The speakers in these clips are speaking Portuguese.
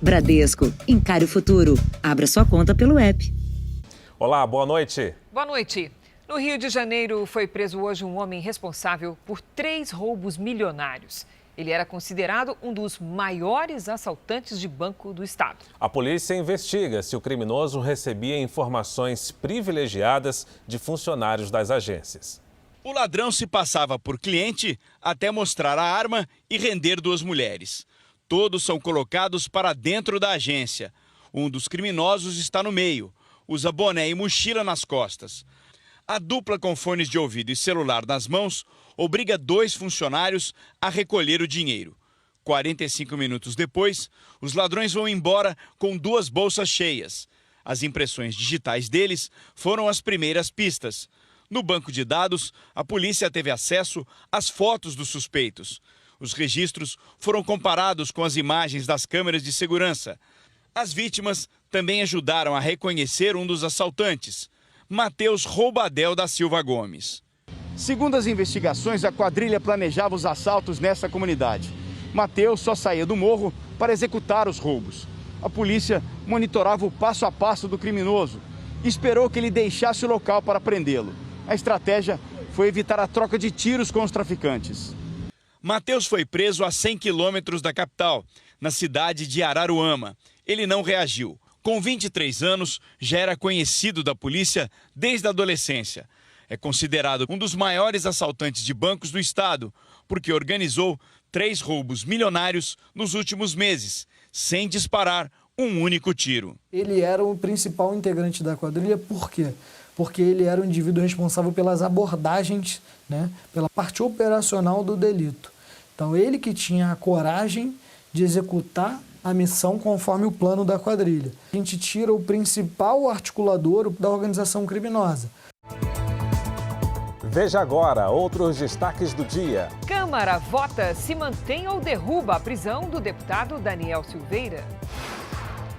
Bradesco, encare o futuro. Abra sua conta pelo app. Olá, boa noite. Boa noite. No Rio de Janeiro, foi preso hoje um homem responsável por 3 roubos milionários. Ele era considerado um dos maiores assaltantes de banco do estado. A polícia investiga se o criminoso recebia informações privilegiadas de funcionários das agências. O ladrão se passava por cliente até mostrar a arma e render 2 mulheres. Todos são colocados para dentro da agência. Um dos criminosos está no meio, usa boné e mochila nas costas. A dupla com fones de ouvido e celular nas mãos obriga 2 funcionários a recolher o dinheiro. 45 minutos depois, os ladrões vão embora com 2 bolsas cheias. As impressões digitais deles foram as primeiras pistas. No banco de dados, a polícia teve acesso às fotos dos suspeitos. Os registros foram comparados com as imagens das câmeras de segurança. As vítimas também ajudaram a reconhecer um dos assaltantes, Matheus Roubadel da Silva Gomes. Segundo as investigações, a quadrilha planejava os assaltos nessa comunidade. Matheus só saía do morro para executar os roubos. A polícia monitorava o passo a passo do criminoso e esperou que ele deixasse o local para prendê-lo. A estratégia foi evitar a troca de tiros com os traficantes. Matheus foi preso a 100 quilômetros da capital, na cidade de Araruama. Ele não reagiu. Com 23 anos, já era conhecido da polícia desde a adolescência. É considerado um dos maiores assaltantes de bancos do estado, porque organizou 3 roubos milionários nos últimos meses, sem disparar um único tiro. Ele era o principal integrante da quadrilha, por quê? Porque ele era o indivíduo responsável pelas abordagens, né, pela parte operacional do delito. Então, ele que tinha a coragem de executar a missão conforme o plano da quadrilha. A gente tira o principal articulador da organização criminosa. Veja agora outros destaques do dia. Câmara vota se mantém ou derruba a prisão do deputado Daniel Silveira.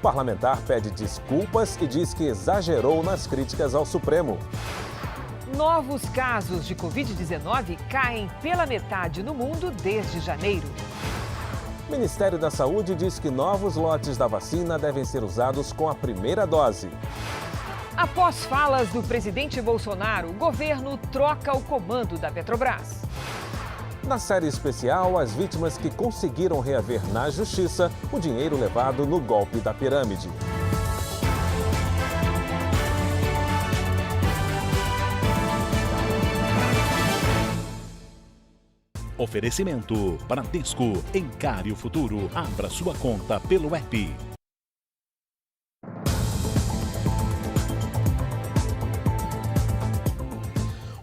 Parlamentar pede desculpas e diz que exagerou nas críticas ao Supremo. Novos casos de Covid-19 caem pela metade no mundo desde janeiro. O Ministério da Saúde diz que novos lotes da vacina devem ser usados com a primeira dose. Após falas do presidente Bolsonaro, o governo troca o comando da Petrobras. Na série especial, as vítimas que conseguiram reaver na justiça o dinheiro levado no golpe da pirâmide. Oferecimento Bradesco, encare o futuro, abra sua conta pelo app.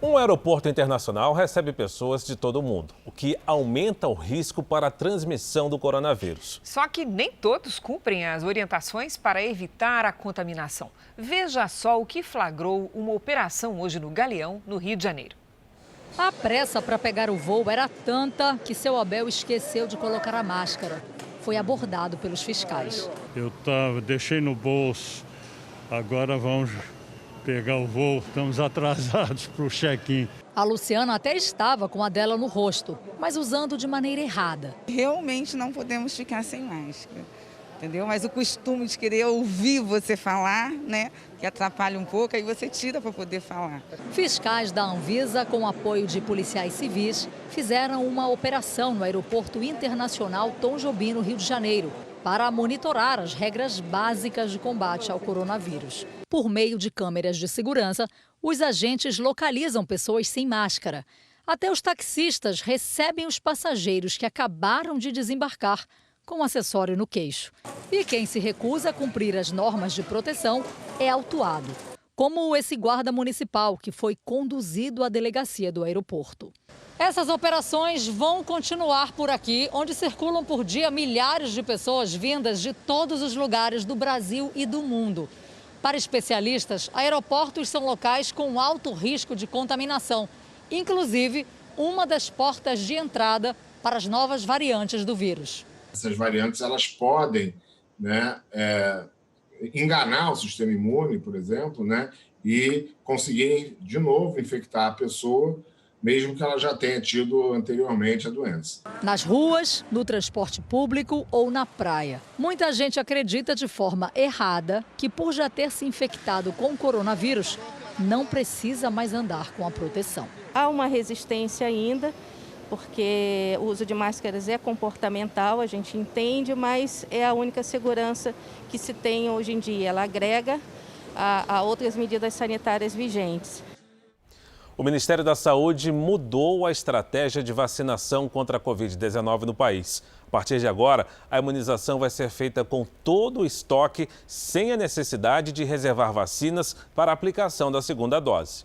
Um aeroporto internacional recebe pessoas de todo o mundo, o que aumenta o risco para a transmissão do coronavírus. Só que nem todos cumprem as orientações para evitar a contaminação. Veja só o que flagrou uma operação hoje no Galeão, no Rio de Janeiro. A pressa para pegar o voo era tanta que seu Abel esqueceu de colocar a máscara. Foi abordado pelos fiscais. Eu deixei no bolso, agora vamos pegar o voo, estamos atrasados para o check-in. A Luciana até estava com a dela no rosto, mas usando de maneira errada. Realmente não podemos ficar sem máscara, entendeu? Mas o costume de querer ouvir você falar, né, que atrapalha um pouco, aí você tira para poder falar. Fiscais da Anvisa, com apoio de policiais civis, fizeram uma operação no Aeroporto Internacional Tom Jobim, no Rio de Janeiro, para monitorar as regras básicas de combate ao coronavírus. Por meio de câmeras de segurança, os agentes localizam pessoas sem máscara. Até os taxistas recebem os passageiros que acabaram de desembarcar com um acessório no queixo. E quem se recusa a cumprir as normas de proteção é autuado, como esse guarda municipal que foi conduzido à delegacia do aeroporto. Essas operações vão continuar por aqui, onde circulam por dia milhares de pessoas vindas de todos os lugares do Brasil e do mundo. Para especialistas, aeroportos são locais com alto risco de contaminação, inclusive uma das portas de entrada para as novas variantes do vírus. Essas variantes elas podem, né, enganar o sistema imune, por exemplo, né, e conseguirem de novo infectar a pessoa, mesmo que ela já tenha tido anteriormente a doença. Nas ruas, no transporte público ou na praia. Muita gente acredita de forma errada que, por já ter se infectado com o coronavírus, não precisa mais andar com a proteção. Há uma resistência ainda, porque o uso de máscaras é comportamental, a gente entende, mas é a única segurança que se tem hoje em dia. Ela agrega a outras medidas sanitárias vigentes. O Ministério da Saúde mudou a estratégia de vacinação contra a Covid-19 no país. A partir de agora, a imunização vai ser feita com todo o estoque, sem a necessidade de reservar vacinas para a aplicação da segunda dose.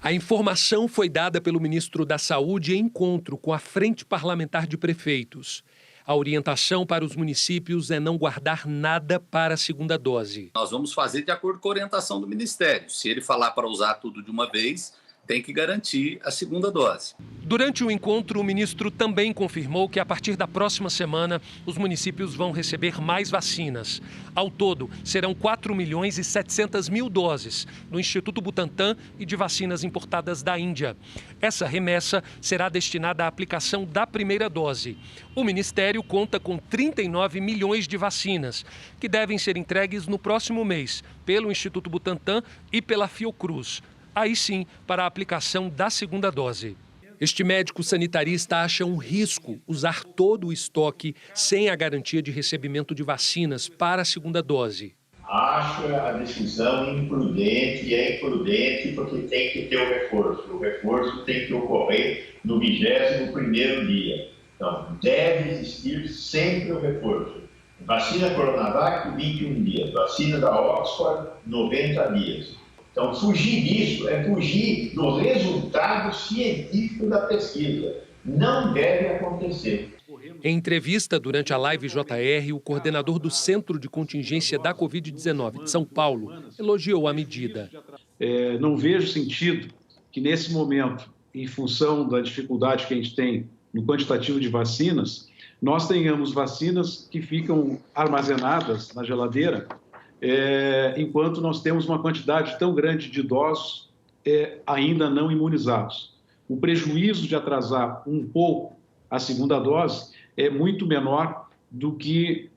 A informação foi dada pelo ministro da Saúde em encontro com a Frente Parlamentar de Prefeitos. A orientação para os municípios é não guardar nada para a segunda dose. Nós vamos fazer de acordo com a orientação do Ministério. Se ele falar para usar tudo de uma vez, tem que garantir a segunda dose. Durante o encontro, o ministro também confirmou que a partir da próxima semana, os municípios vão receber mais vacinas. Ao todo, serão 4.700.000 doses do Instituto Butantan e de vacinas importadas da Índia. Essa remessa será destinada à aplicação da primeira dose. O Ministério conta com 39 milhões de vacinas, que devem ser entregues no próximo mês pelo Instituto Butantan e pela Fiocruz. Aí sim, para a aplicação da segunda dose. Este médico sanitarista acha um risco usar todo o estoque sem a garantia de recebimento de vacinas para a segunda dose. Acho a decisão imprudente e é imprudente porque tem que ter o reforço. O reforço tem que ocorrer no 21º dia. Então, deve existir sempre o reforço. Vacina Coronavac, 21 dias. Vacina da Oxford, 90 dias. Então, fugir disso é fugir do resultado científico da pesquisa. Não deve acontecer. Em entrevista durante a Live JR, o coordenador do Centro de Contingência da Covid-19 de São Paulo elogiou a medida. Não vejo sentido que, nesse momento, em função da dificuldade que a gente tem no quantitativo de vacinas, nós tenhamos vacinas que ficam armazenadas na geladeira, enquanto nós temos uma quantidade tão grande de idosos ainda não imunizados. O prejuízo de atrasar um pouco a segunda dose é muito menor do que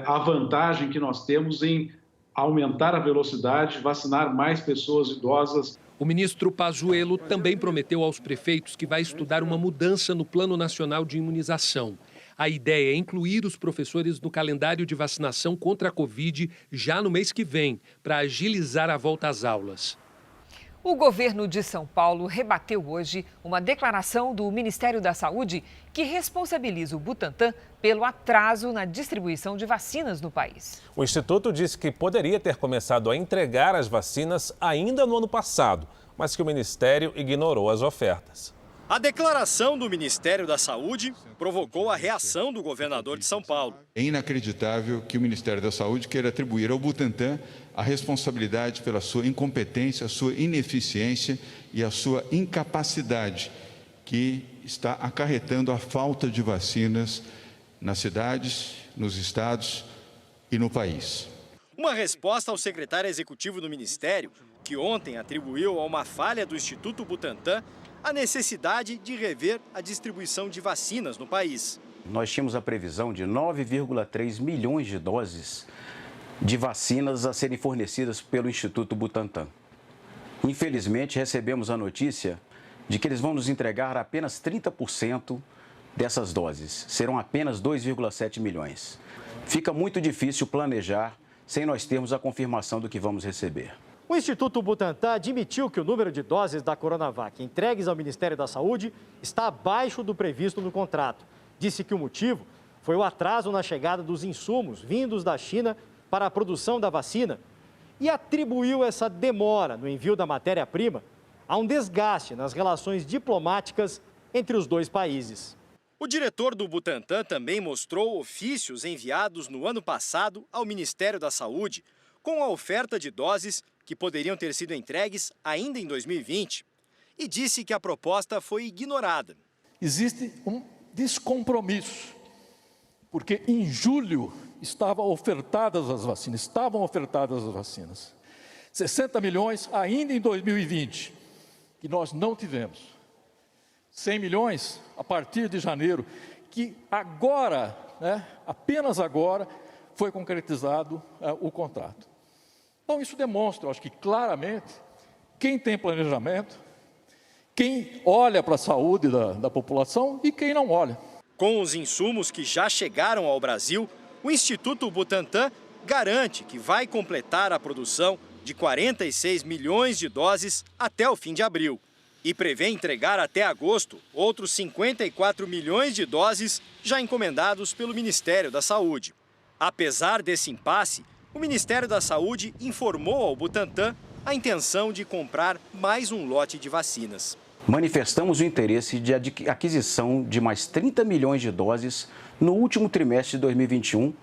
a vantagem que nós temos em aumentar a velocidade, vacinar mais pessoas idosas. O ministro Pazuello também prometeu aos prefeitos que vai estudar uma mudança no Plano Nacional de Imunização. A ideia é incluir os professores no calendário de vacinação contra a Covid já no mês que vem, para agilizar a volta às aulas. O governo de São Paulo rebateu hoje uma declaração do Ministério da Saúde que responsabiliza o Butantan pelo atraso na distribuição de vacinas no país. O Instituto disse que poderia ter começado a entregar as vacinas ainda no ano passado, mas que o Ministério ignorou as ofertas. A declaração do Ministério da Saúde provocou a reação do governador de São Paulo. É inacreditável que o Ministério da Saúde queira atribuir ao Butantan a responsabilidade pela sua incompetência, a sua ineficiência e a sua incapacidade, que está acarretando a falta de vacinas nas cidades, nos estados e no país. Uma resposta ao secretário executivo do Ministério, que ontem atribuiu a uma falha do Instituto Butantan a necessidade de rever a distribuição de vacinas no país. Nós tínhamos a previsão de 9,3 milhões de doses de vacinas a serem fornecidas pelo Instituto Butantan. Infelizmente, recebemos a notícia de que eles vão nos entregar apenas 30% dessas doses. Serão apenas 2,7 milhões. Fica muito difícil planejar sem nós termos a confirmação do que vamos receber. O Instituto Butantan admitiu que o número de doses da Coronavac entregues ao Ministério da Saúde está abaixo do previsto no contrato. Disse que o motivo foi o atraso na chegada dos insumos vindos da China para a produção da vacina e atribuiu essa demora no envio da matéria-prima a um desgaste nas relações diplomáticas entre os dois países. O diretor do Butantan também mostrou ofícios enviados no ano passado ao Ministério da Saúde com a oferta de doses que poderiam ter sido entregues ainda em 2020, e disse que a proposta foi ignorada. Existe um descompromisso, porque em julho estavam ofertadas as vacinas. 60 milhões ainda em 2020, que nós não tivemos. 100 milhões a partir de janeiro, que agora, apenas agora, foi concretizado o contrato. Então, isso demonstra, eu acho que claramente, quem tem planejamento, quem olha para a saúde da população e quem não olha. Com os insumos que já chegaram ao Brasil, o Instituto Butantan garante que vai completar a produção de 46 milhões de doses até o fim de abril. E prevê entregar até agosto outros 54 milhões de doses já encomendados pelo Ministério da Saúde. Apesar desse impasse, o Ministério da Saúde informou ao Butantan a intenção de comprar mais um lote de vacinas. Manifestamos o interesse de aquisição de mais 30 milhões de doses no último trimestre de 2021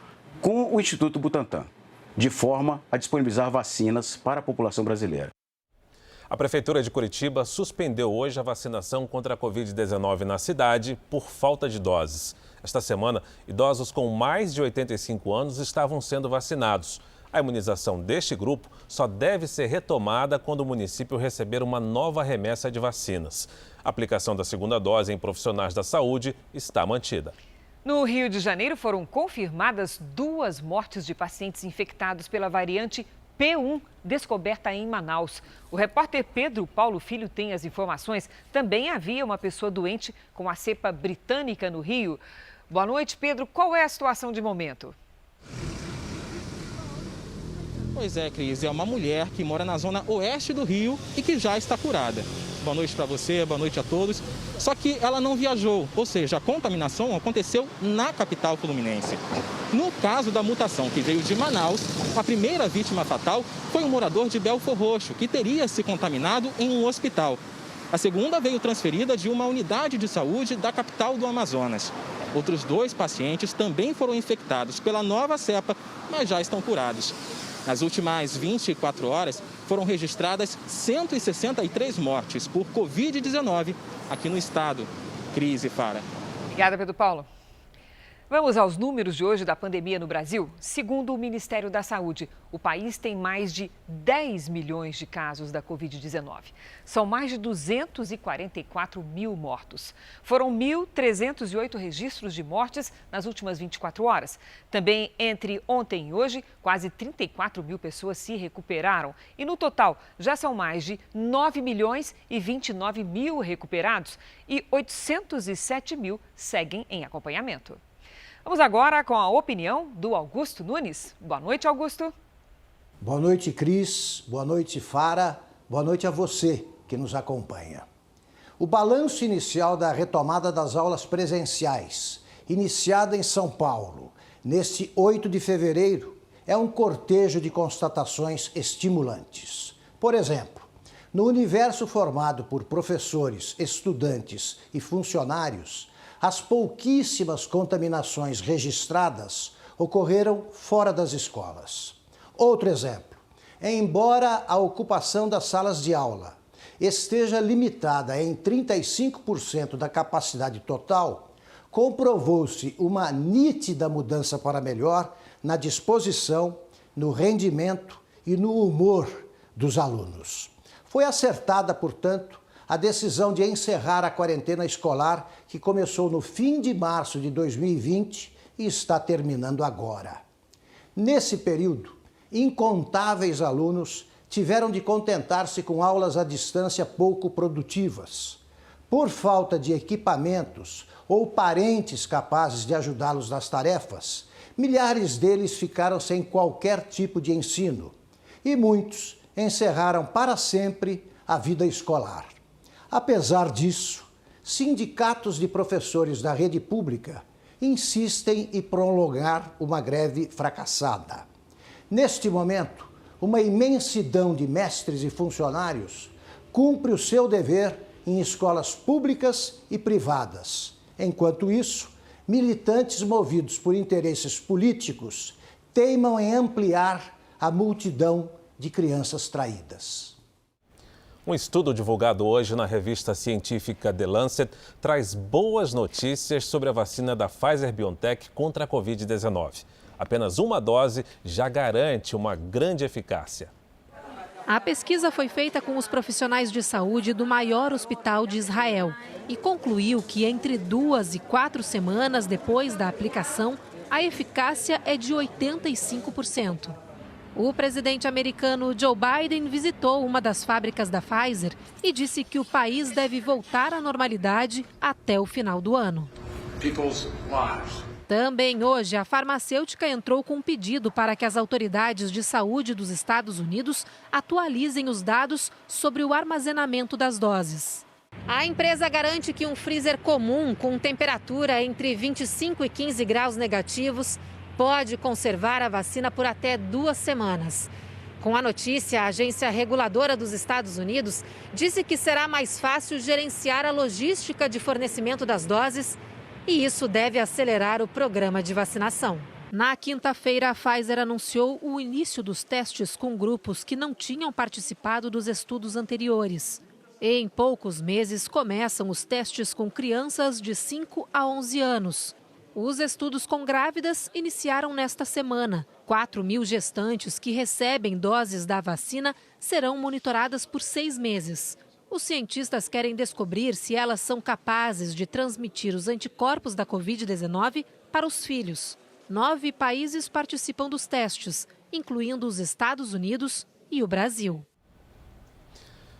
com o Instituto Butantan, de forma a disponibilizar vacinas para a população brasileira. A Prefeitura de Curitiba suspendeu hoje a vacinação contra a Covid-19 na cidade por falta de doses. Esta semana, idosos com mais de 85 anos estavam sendo vacinados. A imunização deste grupo só deve ser retomada quando o município receber uma nova remessa de vacinas. A aplicação da segunda dose em profissionais da saúde está mantida. No Rio de Janeiro foram confirmadas 2 mortes de pacientes infectados pela variante P1, descoberta em Manaus. O repórter Pedro Paulo Filho tem as informações. Também havia uma pessoa doente com a cepa britânica no Rio. Boa noite, Pedro. Qual é a situação de momento? Pois é, Cris, é uma mulher que mora na zona oeste do Rio e que já está curada. Boa noite para você, boa noite a todos. Só que ela não viajou, ou seja, a contaminação aconteceu na capital fluminense. No caso da mutação que veio de Manaus, a primeira vítima fatal foi um morador de Belfor Roxo, que teria se contaminado em um hospital. A segunda veio transferida de uma unidade de saúde da capital do Amazonas. Outros 2 pacientes também foram infectados pela nova cepa, mas já estão curados. Nas últimas 24 horas, foram registradas 163 mortes por Covid-19 aqui no estado. Cris e Fara. Obrigada, Pedro Paulo. Vamos aos números de hoje da pandemia no Brasil. Segundo o Ministério da Saúde, o país tem mais de 10 milhões de casos da Covid-19. São mais de 244 mil mortos. Foram 1.308 registros de mortes nas últimas 24 horas. Também entre ontem e hoje, quase 34 mil pessoas se recuperaram. E no total, já são mais de 9 milhões e 29 mil recuperados e 807 mil seguem em acompanhamento. Vamos agora com a opinião do Augusto Nunes. Boa noite, Augusto. Boa noite, Cris. Boa noite, Fara. Boa noite a você que nos acompanha. O balanço inicial da retomada das aulas presenciais, iniciada em São Paulo, neste 8 de fevereiro, é um cortejo de constatações estimulantes. Por exemplo, no universo formado por professores, estudantes e funcionários, as pouquíssimas contaminações registradas ocorreram fora das escolas. Outro exemplo, embora a ocupação das salas de aula esteja limitada em 35% da capacidade total, comprovou-se uma nítida mudança para melhor na disposição, no rendimento e no humor dos alunos. Foi acertada, portanto, a decisão de encerrar a quarentena escolar que começou no fim de março de 2020 e está terminando agora. Nesse período, incontáveis alunos tiveram de contentar-se com aulas à distância pouco produtivas. Por falta de equipamentos ou parentes capazes de ajudá-los nas tarefas, milhares deles ficaram sem qualquer tipo de ensino e muitos encerraram para sempre a vida escolar. Apesar disso, sindicatos de professores da rede pública insistem em prolongar uma greve fracassada. Neste momento, uma imensidão de mestres e funcionários cumpre o seu dever em escolas públicas e privadas. Enquanto isso, militantes movidos por interesses políticos teimam em ampliar a multidão de crianças traídas. Um estudo divulgado hoje na revista científica The Lancet traz boas notícias sobre a vacina da Pfizer-BioNTech contra a Covid-19. Apenas uma dose já garante uma grande eficácia. A pesquisa foi feita com os profissionais de saúde do maior hospital de Israel e concluiu que entre 2 e 4 semanas depois da aplicação, a eficácia é de 85%. O presidente americano Joe Biden visitou uma das fábricas da Pfizer e disse que o país deve voltar à normalidade até o final do ano. Também hoje, a farmacêutica entrou com um pedido para que as autoridades de saúde dos Estados Unidos atualizem os dados sobre o armazenamento das doses. A empresa garante que um freezer comum com temperatura entre 25 e 15 graus negativos pode conservar a vacina por até 2 semanas. Com a notícia, a agência reguladora dos Estados Unidos disse que será mais fácil gerenciar a logística de fornecimento das doses e isso deve acelerar o programa de vacinação. Na quinta-feira, a Pfizer anunciou o início dos testes com grupos que não tinham participado dos estudos anteriores. Em poucos meses, começam os testes com crianças de 5 a 11 anos. Os estudos com grávidas iniciaram nesta semana. 4.000 gestantes que recebem doses da vacina serão monitoradas por 6 meses. Os cientistas querem descobrir se elas são capazes de transmitir os anticorpos da Covid-19 para os filhos. 9 países participam dos testes, incluindo os Estados Unidos e o Brasil.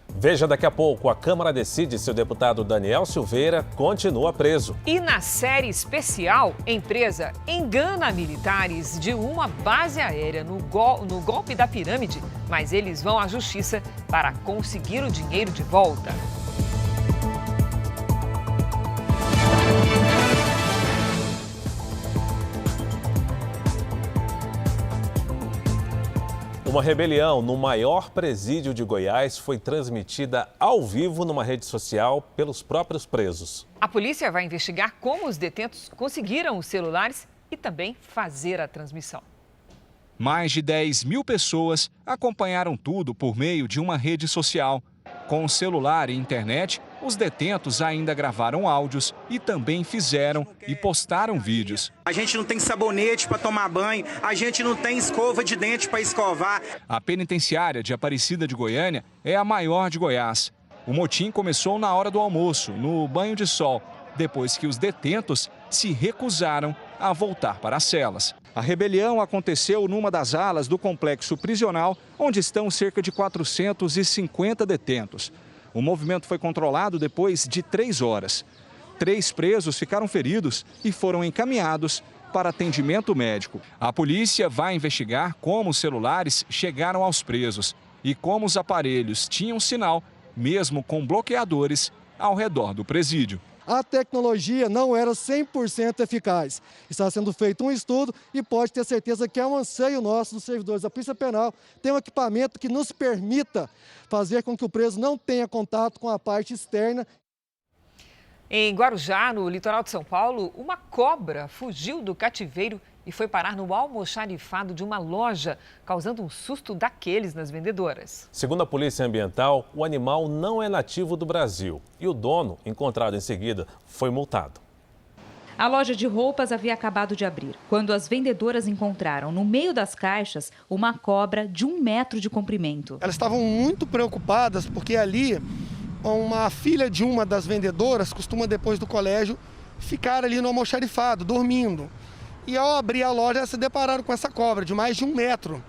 Veja daqui a pouco, a Câmara decide se o deputado Daniel Silveira continua preso. E na série especial, empresa engana militares de uma base aérea no golpe da pirâmide, mas eles vão à justiça para conseguir o dinheiro de volta. Uma rebelião no maior presídio de Goiás foi transmitida ao vivo numa rede social pelos próprios presos. A polícia vai investigar como os detentos conseguiram os celulares e também fazer a transmissão. Mais de 10.000 pessoas acompanharam tudo por meio de uma rede social. Com o celular e internet, os detentos ainda gravaram áudios e também fizeram e postaram vídeos. A gente não tem sabonete para tomar banho, a gente não tem escova de dente para escovar. A penitenciária de Aparecida de Goiânia é a maior de Goiás. O motim começou na hora do almoço, no banho de sol, depois que os detentos se recusaram a voltar para as celas. A rebelião aconteceu numa das alas do complexo prisional, onde estão cerca de 450 detentos. O movimento foi controlado depois de 3 horas. 3 presos ficaram feridos e foram encaminhados para atendimento médico. A polícia vai investigar como os celulares chegaram aos presos e como os aparelhos tinham sinal, mesmo com bloqueadores, ao redor do presídio. A tecnologia não era 100% eficaz. Está sendo feito um estudo e pode ter certeza que é um anseio nosso dos servidores da Polícia Penal ter um equipamento que nos permita fazer com que o preso não tenha contato com a parte externa. Em Guarujá, no litoral de São Paulo, uma cobra fugiu do cativeiro e foi parar no almoxarifado de uma loja, causando um susto daqueles nas vendedoras. Segundo a Polícia Ambiental, o animal não é nativo do Brasil e o dono, encontrado em seguida, foi multado. A loja de roupas havia acabado de abrir, quando as vendedoras encontraram no meio das caixas uma cobra de 1 metro de comprimento. Elas estavam muito preocupadas porque ali uma filha de uma das vendedoras costuma, depois do colégio, ficar ali no almoxarifado, dormindo. E ao abrir a loja, elas se depararam com essa cobra de mais de 1 metro.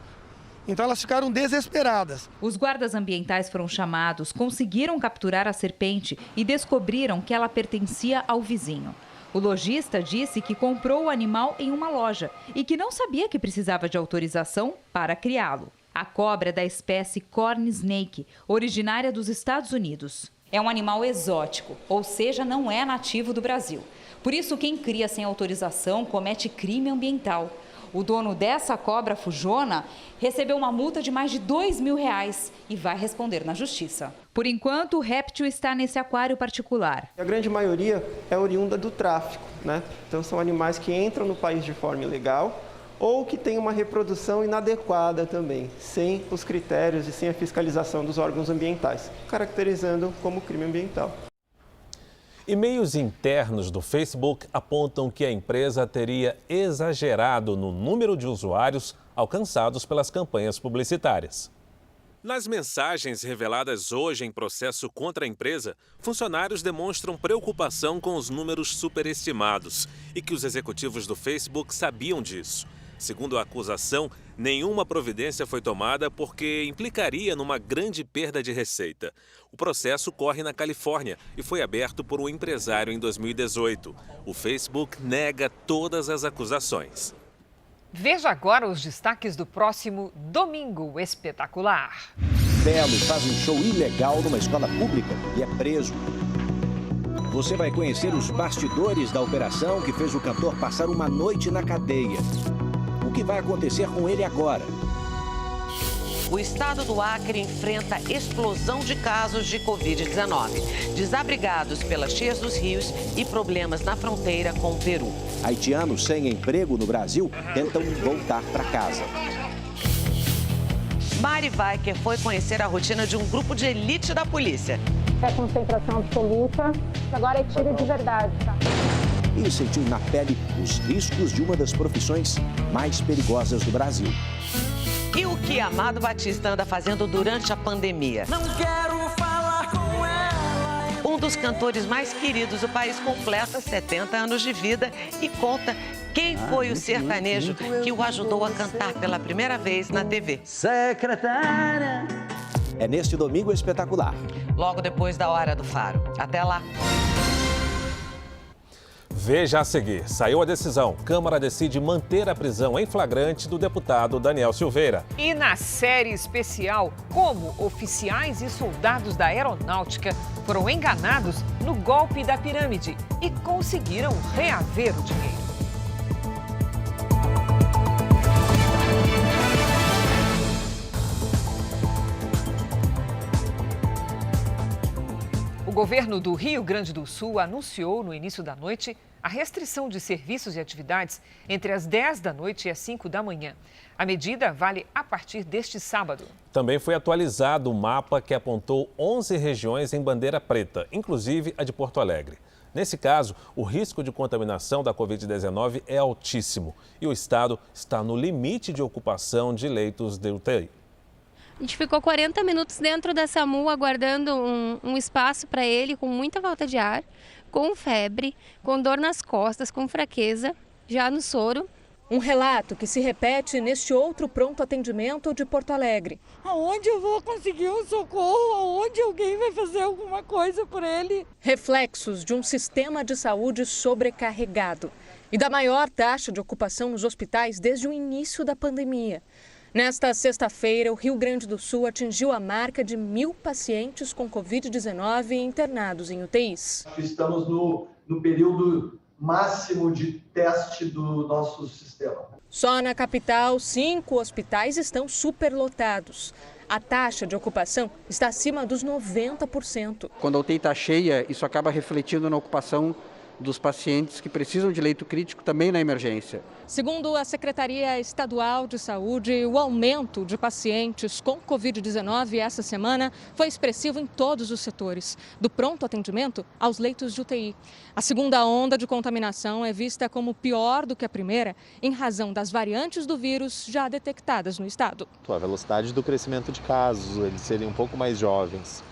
Então elas ficaram desesperadas. Os guardas ambientais foram chamados, conseguiram capturar a serpente e descobriram que ela pertencia ao vizinho. O lojista disse que comprou o animal em uma loja e que não sabia que precisava de autorização para criá-lo. A cobra é da espécie corn snake, originária dos Estados Unidos. É um animal exótico, ou seja, não é nativo do Brasil. Por isso, quem cria sem autorização comete crime ambiental. O dono dessa cobra fujona recebeu uma multa de mais de R$2.000 e vai responder na justiça. Por enquanto, o réptil está nesse aquário particular. A grande maioria é oriunda do tráfico, né? Então são animais que entram no país de forma ilegal ou que têm uma reprodução inadequada também, sem os critérios e sem a fiscalização dos órgãos ambientais, caracterizando como crime ambiental. E-mails internos do Facebook apontam que a empresa teria exagerado no número de usuários alcançados pelas campanhas publicitárias. Nas mensagens reveladas hoje em processo contra a empresa, funcionários demonstram preocupação com os números superestimados e que os executivos do Facebook sabiam disso. Segundo a acusação, nenhuma providência foi tomada porque implicaria numa grande perda de receita. O processo corre na Califórnia e foi aberto por um empresário em 2018. O Facebook nega todas as acusações. Veja agora os destaques do próximo Domingo Espetacular. Belo faz um show ilegal numa escola pública e é preso. Você vai conhecer os bastidores da operação que fez o cantor passar uma noite na cadeia. O que vai acontecer com ele agora? O estado do Acre enfrenta explosão de casos de Covid-19. Desabrigados pelas cheias dos rios e problemas na fronteira com o Peru. Haitianos sem emprego no Brasil tentam voltar para casa. Mari Weicker foi conhecer a rotina de um grupo de elite da polícia. É concentração absoluta, agora é tiro de verdade, tá? E sentiu na pele os riscos de uma das profissões mais perigosas do Brasil. E o que Amado Batista anda fazendo durante a pandemia? Não quero falar com ela. Um dos cantores mais queridos do país completa 70 anos de vida e conta quem foi o sertanejo que o ajudou a cantar pela primeira vez na TV. Secretária. É neste Domingo Espetacular. Logo depois da Hora do Faro. Até lá. Veja a seguir, saiu a decisão. Câmara decide manter a prisão em flagrante do deputado Daniel Silveira. E na série especial, como oficiais e soldados da aeronáutica foram enganados no golpe da pirâmide e conseguiram reaver o dinheiro. O governo do Rio Grande do Sul anunciou no início da noite a restrição de serviços e atividades entre as 10 da noite e as 5 da manhã. A medida vale a partir deste sábado. Também foi atualizado o mapa que apontou 11 regiões em bandeira preta, inclusive a de Porto Alegre. Nesse caso, o risco de contaminação da Covid-19 é altíssimo e o estado está no limite de ocupação de leitos de UTI. A gente ficou 40 minutos dentro da SAMU aguardando um espaço para ele, com muita falta de ar, com febre, com dor nas costas, com fraqueza, já no soro. Um relato que se repete neste outro pronto atendimento de Porto Alegre. Aonde eu vou conseguir um socorro? Aonde alguém vai fazer alguma coisa por ele? Reflexos de um sistema de saúde sobrecarregado e da maior taxa de ocupação nos hospitais desde o início da pandemia. Nesta sexta-feira, o Rio Grande do Sul atingiu a marca de 1.000 pacientes com Covid-19 internados em UTIs. Estamos no período máximo de teste do nosso sistema. Só na capital, 5 hospitais estão superlotados. A taxa de ocupação está acima dos 90%. Quando a UTI está cheia, isso acaba refletindo na ocupação dos pacientes que precisam de leito crítico também na emergência. Segundo a Secretaria Estadual de Saúde, o aumento de pacientes com Covid-19 essa semana foi expressivo em todos os setores, do pronto atendimento aos leitos de UTI. A segunda onda de contaminação é vista como pior do que a primeira, em razão das variantes do vírus já detectadas no estado. A velocidade do crescimento de casos, eles serem um pouco mais jovens,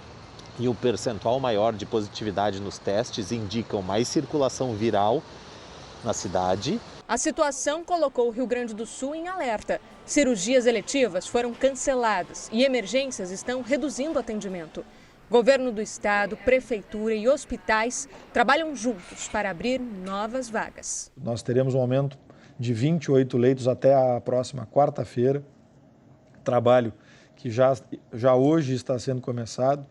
e o percentual maior de positividade nos testes indicam mais circulação viral na cidade. A situação colocou o Rio Grande do Sul em alerta. Cirurgias eletivas foram canceladas e emergências estão reduzindo o atendimento. Governo do estado, prefeitura e hospitais trabalham juntos para abrir novas vagas. Nós teremos um aumento de 28 leitos até a próxima quarta-feira. Trabalho que já hoje está sendo começado.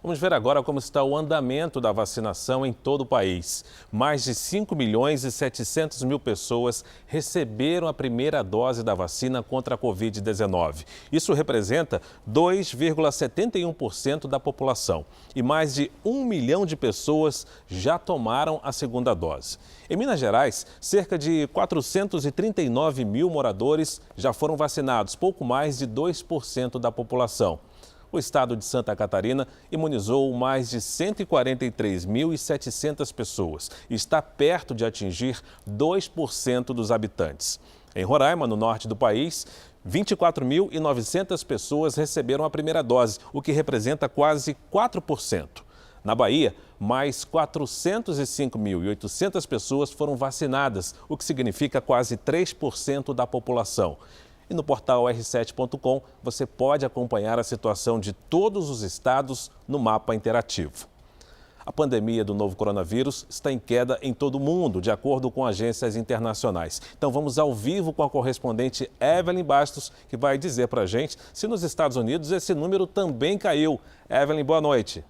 Vamos ver agora como está o andamento da vacinação em todo o país. Mais de 5.700.000 pessoas receberam a primeira dose da vacina contra a Covid-19. Isso representa 2,71% da população. E mais de 1 milhão de pessoas já tomaram a segunda dose. Em Minas Gerais, cerca de 439 mil moradores já foram vacinados, pouco mais de 2% da população. O estado de Santa Catarina imunizou mais de 143.700 pessoas e está perto de atingir 2% dos habitantes. Em Roraima, no norte do país, 24.900 pessoas receberam a primeira dose, o que representa quase 4%. Na Bahia, mais 405.800 pessoas foram vacinadas, o que significa quase 3% da população. E no portal r7.com você pode acompanhar a situação de todos os estados no mapa interativo. A pandemia do novo coronavírus está em queda em todo o mundo, de acordo com agências internacionais. Então vamos ao vivo com a correspondente Evelyn Bastos, que vai dizer para a gente se nos Estados Unidos esse número também caiu. Evelyn, boa noite.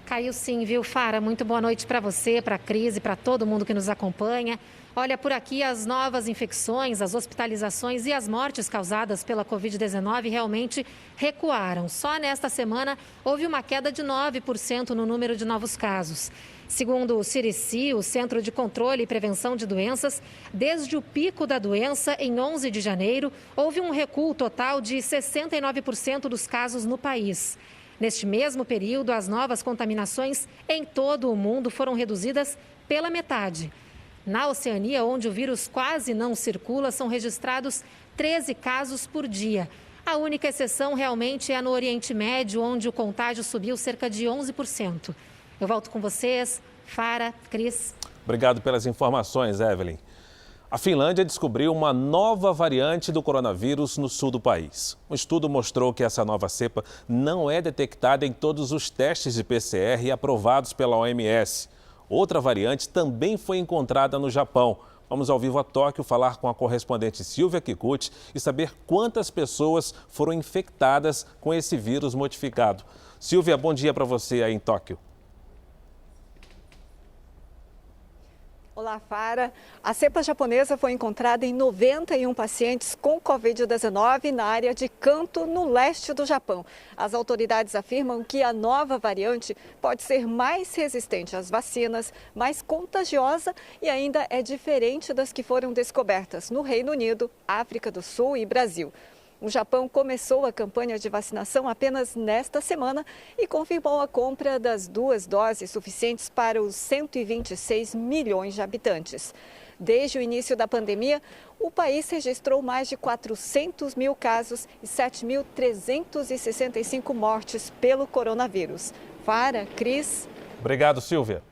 Caiu sim, viu, Fara? Muito boa noite para você, para a Cris e para todo mundo que nos acompanha. Olha, por aqui as novas infecções, as hospitalizações e as mortes causadas pela Covid-19 realmente recuaram. Só nesta semana houve uma queda de 9% no número de novos casos. Segundo o CDC, o Centro de Controle e Prevenção de Doenças, desde o pico da doença, em 11 de janeiro, houve um recuo total de 69% dos casos no país. Neste mesmo período, as novas contaminações em todo o mundo foram reduzidas pela metade. Na Oceania, onde o vírus quase não circula, são registrados 13 casos por dia. A única exceção realmente é no Oriente Médio, onde o contágio subiu cerca de 11%. Eu volto com vocês, Fara, Cris. Obrigado pelas informações, Evelyn. A Finlândia descobriu uma nova variante do coronavírus no sul do país. Um estudo mostrou que essa nova cepa não é detectada em todos os testes de PCR aprovados pela OMS. Outra variante também foi encontrada no Japão. Vamos ao vivo a Tóquio falar com a correspondente Silvia Kikuchi e saber quantas pessoas foram infectadas com esse vírus modificado. Silvia, bom dia para você aí em Tóquio. Olá, Fara. A cepa japonesa foi encontrada em 91 pacientes com Covid-19 na área de Kanto, no leste do Japão. As autoridades afirmam que a nova variante pode ser mais resistente às vacinas, mais contagiosa e ainda é diferente das que foram descobertas no Reino Unido, África do Sul e Brasil. O Japão começou a campanha de vacinação apenas nesta semana e confirmou a compra das 2 doses suficientes para os 126 milhões de habitantes. Desde o início da pandemia, o país registrou mais de 400 mil casos e 7.365 mortes pelo coronavírus. Fara, Cris. Obrigado, Silvia.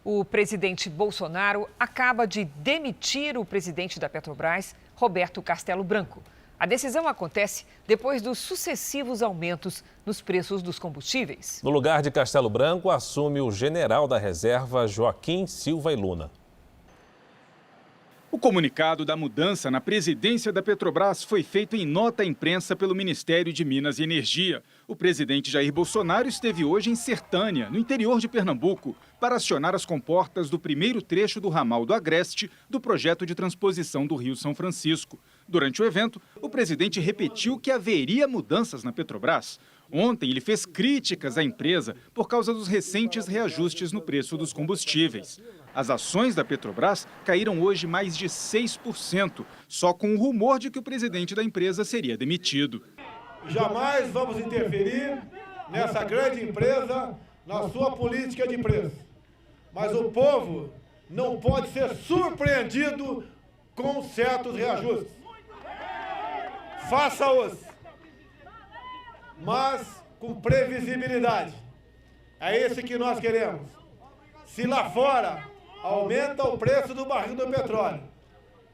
O presidente Bolsonaro acaba de demitir o presidente da Petrobras, Roberto Castelo Branco. A decisão acontece depois dos sucessivos aumentos nos preços dos combustíveis. No lugar de Castelo Branco, assume o general da reserva, Joaquim Silva e Luna. O comunicado da mudança na presidência da Petrobras foi feito em nota à imprensa pelo Ministério de Minas e Energia. O presidente Jair Bolsonaro esteve hoje em Sertânia, no interior de Pernambuco, para acionar as comportas do primeiro trecho do ramal do Agreste do projeto de transposição do Rio São Francisco. Durante o evento, o presidente repetiu que haveria mudanças na Petrobras. Ontem, ele fez críticas à empresa por causa dos recentes reajustes no preço dos combustíveis. As ações da Petrobras caíram hoje mais de 6%, só com o rumor de que o presidente da empresa seria demitido. Jamais vamos interferir nessa grande empresa, na sua política de preço. Mas o povo não pode ser surpreendido com certos reajustes. Faça-os, mas com previsibilidade. É esse que nós queremos. Se lá fora aumenta o preço do barril do petróleo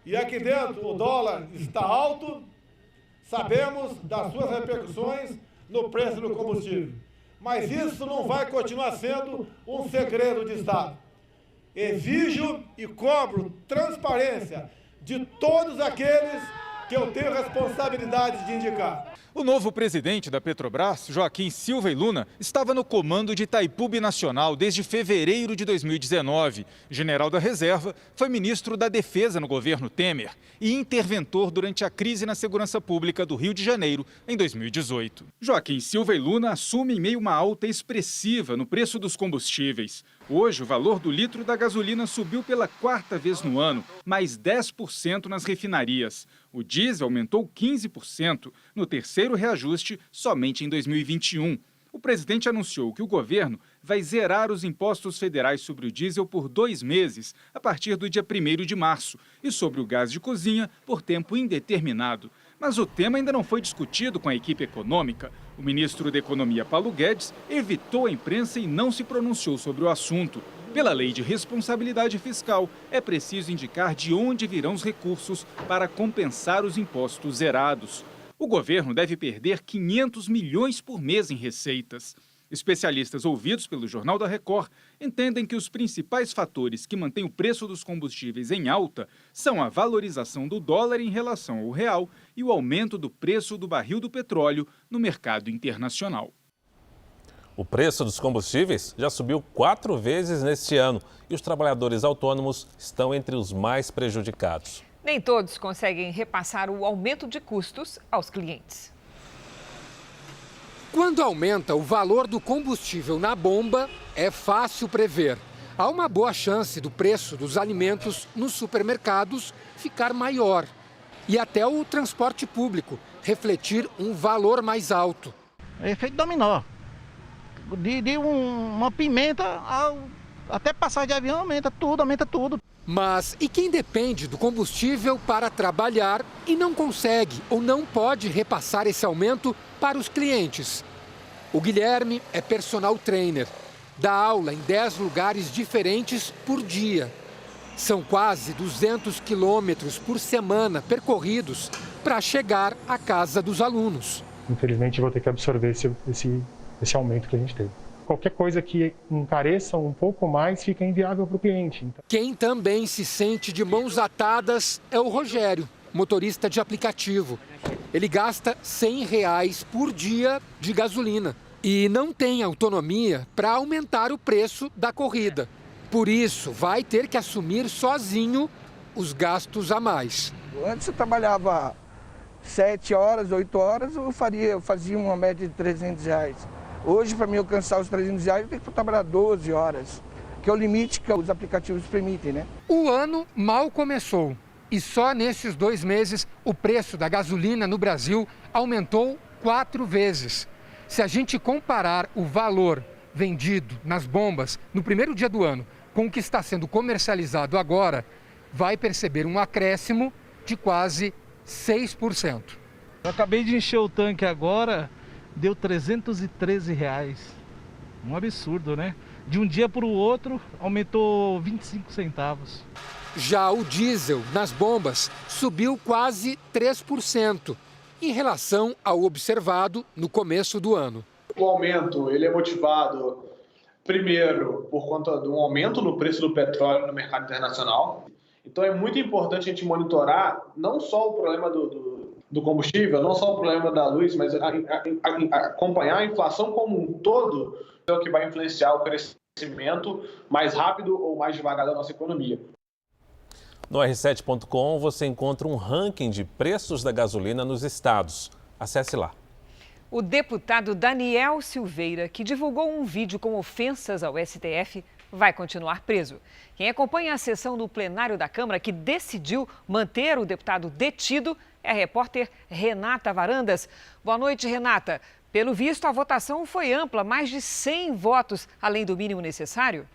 e aqui dentro o dólar está alto, sabemos das suas repercussões no preço do combustível. Mas isso não vai continuar sendo um segredo de Estado. Exijo e cobro transparência de todos aqueles que eu tenho responsabilidade de indicar. O novo presidente da Petrobras, Joaquim Silva e Luna, estava no comando de Itaipu Binacional desde fevereiro de 2019. General da Reserva, foi ministro da Defesa no governo Temer e interventor durante a crise na segurança pública do Rio de Janeiro em 2018. Joaquim Silva e Luna assume em meio a uma alta expressiva no preço dos combustíveis. Hoje, o valor do litro da gasolina subiu pela 4ª vez no ano, mais 10% nas refinarias. O diesel aumentou 15% no terceiro reajuste somente em 2021. O presidente anunciou que o governo vai zerar os impostos federais sobre o diesel por 2 meses, a partir do dia 1º de março, e sobre o gás de cozinha por tempo indeterminado. Mas o tema ainda não foi discutido com a equipe econômica. O ministro da Economia, Paulo Guedes, evitou a imprensa e não se pronunciou sobre o assunto. Pela lei de responsabilidade fiscal, é preciso indicar de onde virão os recursos para compensar os impostos zerados. O governo deve perder 500 milhões por mês em receitas. Especialistas ouvidos pelo Jornal da Record entendem que os principais fatores que mantêm o preço dos combustíveis em alta são a valorização do dólar em relação ao real e o aumento do preço do barril do petróleo no mercado internacional. O preço dos combustíveis já subiu 4 vezes neste ano e os trabalhadores autônomos estão entre os mais prejudicados. Nem todos conseguem repassar o aumento de custos aos clientes. Quando aumenta o valor do combustível na bomba, é fácil prever. Há uma boa chance do preço dos alimentos nos supermercados ficar maior. E até o transporte público refletir um valor mais alto. É efeito dominó. De uma pimenta até passagem de avião aumenta tudo. Mas e quem depende do combustível para trabalhar e não consegue ou não pode repassar esse aumento para os clientes? O Guilherme é personal trainer, dá aula em 10 lugares diferentes por dia. São quase 200 quilômetros por semana percorridos para chegar à casa dos alunos. Infelizmente, vou ter que absorver esse aumento que a gente teve. Qualquer coisa que encareça um pouco mais fica inviável para o cliente. Então. Quem também se sente de mãos atadas é o Rogério, motorista de aplicativo. Ele gasta R$100 por dia de gasolina e não tem autonomia para aumentar o preço da corrida. Por isso, vai ter que assumir sozinho os gastos a mais. Antes eu trabalhava 7 horas, 8 horas, eu fazia uma média de R$300. Hoje, para mim alcançar os R$300, eu tenho que trabalhar 12 horas, que é o limite que os aplicativos permitem, né? O ano mal começou e só nesses 2 meses o preço da gasolina no Brasil aumentou 4 vezes. Se a gente comparar o valor vendido nas bombas no primeiro dia do ano com o que está sendo comercializado agora, vai perceber um acréscimo de quase 6%. Eu acabei de encher o tanque agora, deu R$313. Um absurdo, né? De um dia para o outro, aumentou 25 centavos. Já o diesel nas bombas subiu quase 3% em relação ao observado no começo do ano. O aumento ele é motivado, primeiro, por conta de um aumento no preço do petróleo no mercado internacional. Então é muito importante a gente monitorar não só o problema do combustível, não só o problema da luz, mas acompanhar a inflação como um todo, é o que vai influenciar o crescimento mais rápido ou mais devagar da nossa economia. No R7.com você encontra um ranking de preços da gasolina nos estados. Acesse lá. O deputado Daniel Silveira, que divulgou um vídeo com ofensas ao STF, vai continuar preso. Quem acompanha a sessão do plenário da Câmara, que decidiu manter o deputado detido, é a repórter Renata Varandas. Boa noite, Renata. Pelo visto, a votação foi ampla, mais de 100 votos, além do mínimo necessário.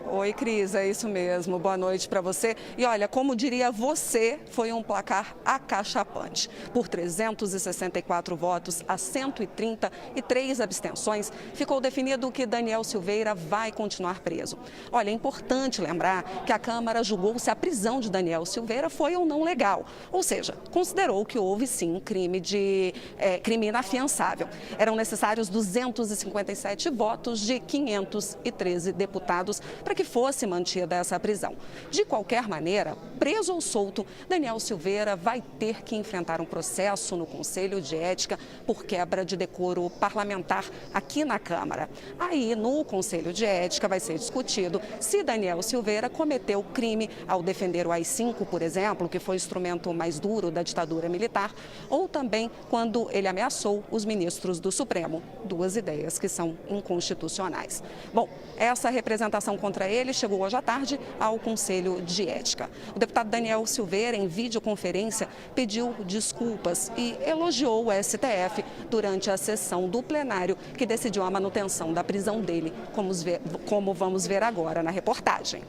Oi, Cris, é isso mesmo. Boa noite para você. E olha, como diria você, foi um placar acachapante. Por 364 votos a 133 abstenções, ficou definido que Daniel Silveira vai continuar preso. Olha, é importante lembrar que a Câmara julgou se a prisão de Daniel Silveira foi ou não legal. Ou seja, considerou que houve sim crime inafiançável. Eram necessários 257 votos de 513 deputados para que fosse mantida essa prisão. De qualquer maneira, preso ou solto, Daniel Silveira vai ter que enfrentar um processo no Conselho de Ética por quebra de decoro parlamentar aqui na Câmara. Aí, no Conselho de Ética, vai ser discutido se Daniel Silveira cometeu crime ao defender o AI-5, por exemplo, que foi o instrumento mais duro da ditadura militar, ou também quando ele ameaçou os ministros do Supremo. 2 ideias que são inconstitucionais. Bom, essa representação contra ele chegou hoje à tarde ao Conselho de Ética. O deputado Daniel Silveira, em videoconferência, pediu desculpas e elogiou o STF durante a sessão do plenário que decidiu a manutenção da prisão dele, como vamos ver agora na reportagem.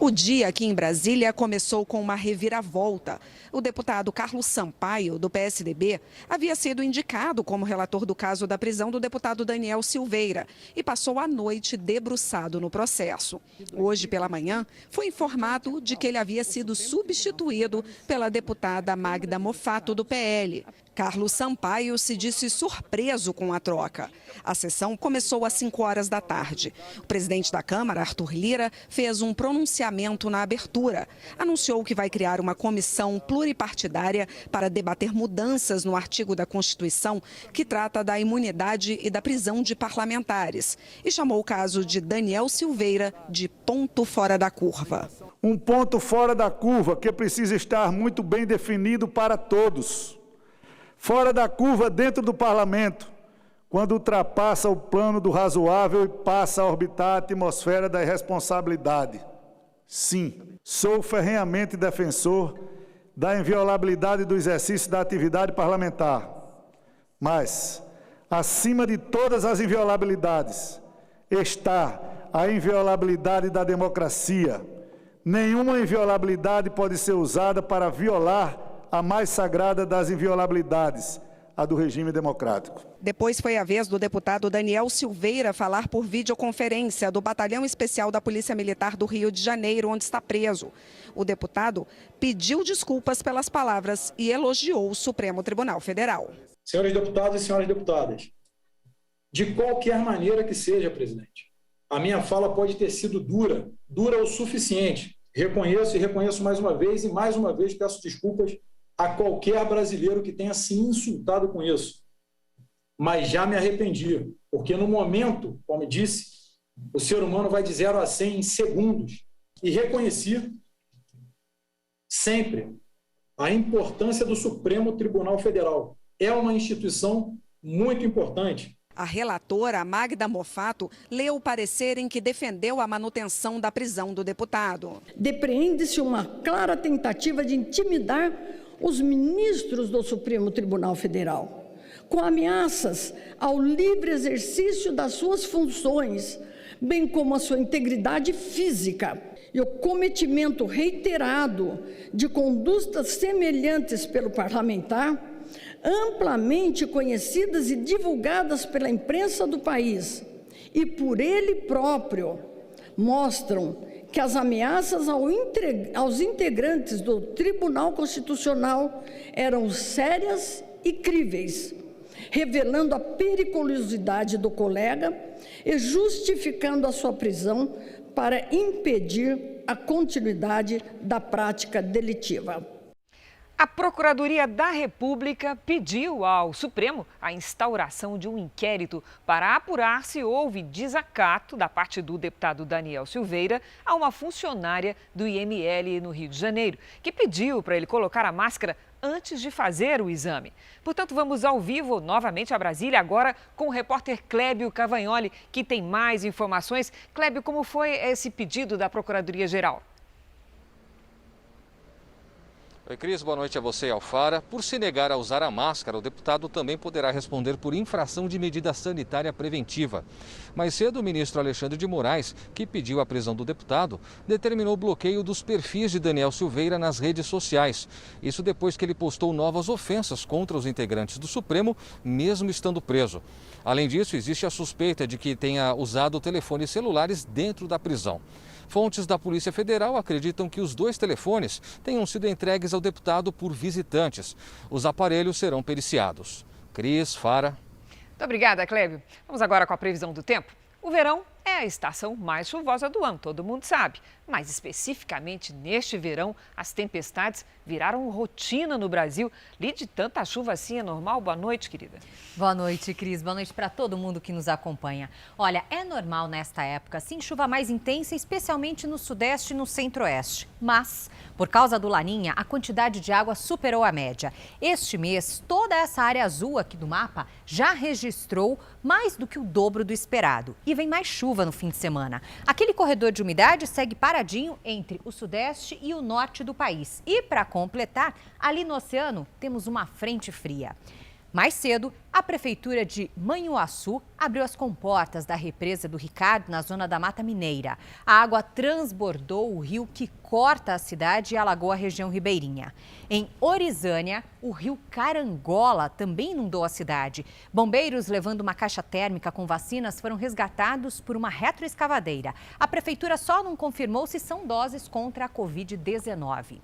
O dia aqui em Brasília começou com uma reviravolta. O deputado Carlos Sampaio, do PSDB, havia sido indicado como relator do caso da prisão do deputado Daniel Silveira e passou a noite debruçado no processo. Hoje pela manhã, foi informado de que ele havia sido substituído pela deputada Magda Mofato, do PL. Carlos Sampaio se disse surpreso com a troca. A sessão começou às 5 horas da tarde. O presidente da Câmara, Arthur Lira, fez um pronunciamento na abertura. Anunciou que vai criar uma comissão pluripartidária para debater mudanças no artigo da Constituição que trata da imunidade e da prisão de parlamentares. E chamou o caso de Daniel Silveira de ponto fora da curva. Um ponto fora da curva que precisa estar muito bem definido para todos. Fora da curva dentro do parlamento, quando ultrapassa o plano do razoável e passa a orbitar a atmosfera da irresponsabilidade. Sim, sou ferrenhamente defensor da inviolabilidade do exercício da atividade parlamentar. Mas, acima de todas as inviolabilidades, está a inviolabilidade da democracia. Nenhuma inviolabilidade pode ser usada para violar a mais sagrada das inviolabilidades, a do regime democrático. Depois foi a vez do deputado Daniel Silveira falar por videoconferência do Batalhão Especial da Polícia Militar do Rio de Janeiro, onde está preso. O deputado pediu desculpas pelas palavras e elogiou o Supremo Tribunal Federal. Senhores deputados e senhoras deputadas, de qualquer maneira que seja, presidente, a minha fala pode ter sido dura o suficiente. Reconheço mais uma vez e mais uma vez peço desculpas a qualquer brasileiro que tenha se insultado com isso. Mas já me arrependi, porque no momento, como disse, o ser humano vai de 0 a 100 em segundos. E reconheci sempre a importância do Supremo Tribunal Federal. É uma instituição muito importante. A relatora Magda Mofato leu o parecer em que defendeu a manutenção da prisão do deputado. Depreende-se uma clara tentativa de intimidar os ministros do Supremo Tribunal Federal, com ameaças ao livre exercício das suas funções, bem como a sua integridade física, e o cometimento reiterado de condutas semelhantes pelo parlamentar, amplamente conhecidas e divulgadas pela imprensa do país e por ele próprio, mostram que as ameaças aos integrantes do Tribunal Constitucional eram sérias e críveis, revelando a periculosidade do colega e justificando a sua prisão para impedir a continuidade da prática delitiva. A Procuradoria da República pediu ao Supremo a instauração de um inquérito para apurar se houve desacato da parte do deputado Daniel Silveira a uma funcionária do IML no Rio de Janeiro, que pediu para ele colocar a máscara antes de fazer o exame. Portanto, vamos ao vivo novamente a Brasília, agora com o repórter Clébio Cavagnoli, que tem mais informações. Clébio, como foi esse pedido da Procuradoria-Geral? Oi, Cris, boa noite a você e ao Fara. Por se negar a usar a máscara, o deputado também poderá responder por infração de medida sanitária preventiva. Mais cedo, o ministro Alexandre de Moraes, que pediu a prisão do deputado, determinou o bloqueio dos perfis de Daniel Silveira nas redes sociais. Isso depois que ele postou novas ofensas contra os integrantes do Supremo, mesmo estando preso. Além disso, existe a suspeita de que tenha usado telefones celulares dentro da prisão. Fontes da Polícia Federal acreditam que os 2 telefones tenham sido entregues ao deputado por visitantes. Os aparelhos serão periciados. Cris, Fara. Muito obrigada, Clébio. Vamos agora com a previsão do tempo. O verão é a estação mais chuvosa do ano, todo mundo sabe. Mas especificamente neste verão, as tempestades viraram rotina no Brasil. Lide, tanta chuva assim é normal? Boa noite, querida. Boa noite, Cris. Boa noite para todo mundo que nos acompanha. Olha, é normal nesta época, sim, chuva mais intensa, especialmente no sudeste e no centro-oeste. Mas, por causa do Laninha, a quantidade de água superou a média. Este mês, toda essa área azul aqui do mapa já registrou mais do que o dobro do esperado. E vem mais chuva chuva no fim de semana. Aquele corredor de umidade segue paradinho entre o sudeste e o norte do país. E para completar, ali no oceano temos uma frente fria. Mais cedo, a Prefeitura de Manhuaçu abriu as comportas da represa do Ricardo, na zona da Mata Mineira. A água transbordou o rio que corta a cidade e alagou a região ribeirinha. Em Orizânia, o rio Carangola também inundou a cidade. Bombeiros levando uma caixa térmica com vacinas foram resgatados por uma retroescavadeira. A Prefeitura só não confirmou se são doses contra a Covid-19.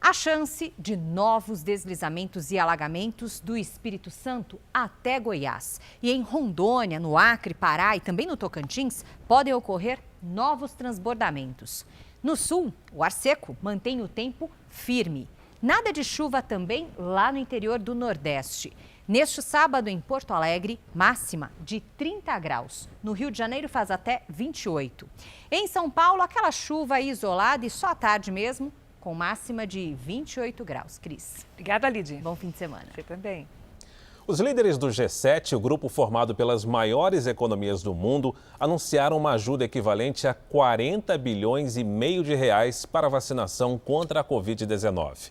A chance de novos deslizamentos e alagamentos do Espírito Santo até Goiás. E em Rondônia, no Acre, Pará e também no Tocantins, podem ocorrer novos transbordamentos. No sul, o ar seco mantém o tempo firme. Nada de chuva também lá no interior do Nordeste. Neste sábado, em Porto Alegre, máxima de 30 graus. No Rio de Janeiro faz até 28. Em São Paulo, aquela chuva isolada e só à tarde mesmo, com máxima de 28 graus. Cris. Obrigada, Lidy. Bom fim de semana. Você também. Os líderes do G7, o grupo formado pelas maiores economias do mundo, anunciaram uma ajuda equivalente a 40 bilhões e meio de reais para a vacinação contra a Covid-19.